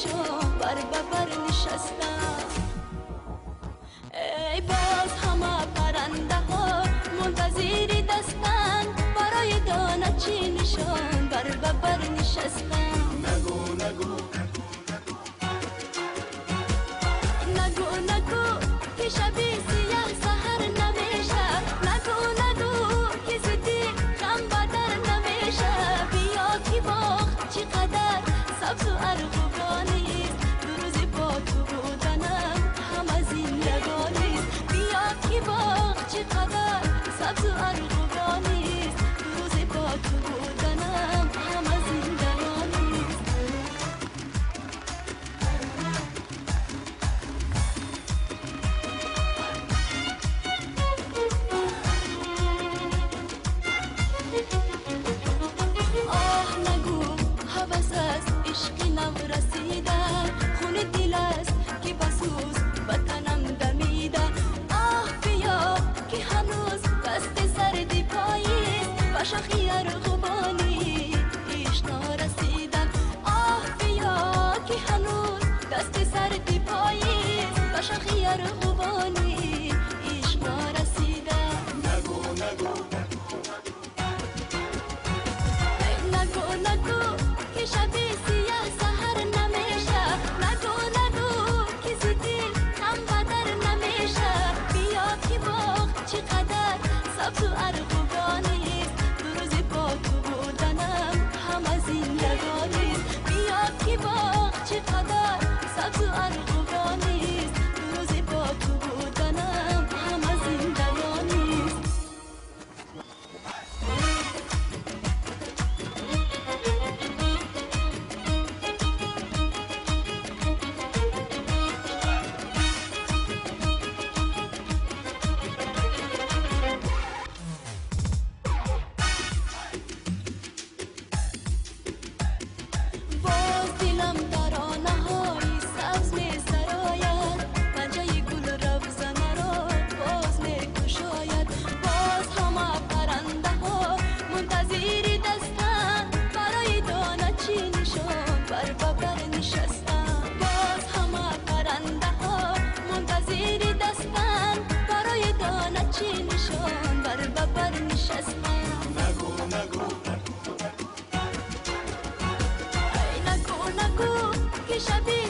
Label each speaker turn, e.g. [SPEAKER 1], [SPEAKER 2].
[SPEAKER 1] چینشان بر ببر نشستم. ای باز همه پرنده ها منتظر دستن برای دانه چینشان بر ببر نشستم.
[SPEAKER 2] نگو نگو
[SPEAKER 1] نگو نگو که شبی سیاه سهر نمیشه. نگو نگو که زدی غم بدر نمیشه. بیا که باغ چقدر سبز و ارغوانیست. دو روزی با تو بودنم همه زندگانیست. بیا که باغ چقدر سبز و ارغوانیست. دو روزی با تو بودنم همه زندگانیست. آه نگو هوس است عشقی نم رسیده. خون دل است که بسوز وطنم دمیده. آه بیا که هنوز دست سردی پاییست. و شاخی ارغوانی ایش نرسیدن. آه بیا که هنوز دست سردی پاییست. و شاخی ارغوانی ایش نرسیدن.
[SPEAKER 2] نگو نگو
[SPEAKER 1] نگو نگو که شبی سیاه سهر نمیشه. نگو نگو که زدی غم بدر نمیشه. بیا که باغ چقدر سبز و ارغوانیست. دو روزی با تو بودنم همه زندگانیست. بیا که باغ چقدر سبز و ارغوانیست. دو روزی با تو بودنم همه زندگانیست. باز دلم در آنهایی سبز می سراید. پنجه گل روزنه را باز می کشاید. باز همه پرنده ها منتظر دستن برای دانه چینشان بر ببر نشستن. باز همه پرنده ها منتظر دستن برای دانه چینشان بر ببر نشستن.
[SPEAKER 2] نگو نگو
[SPEAKER 1] نگو نگو که شبی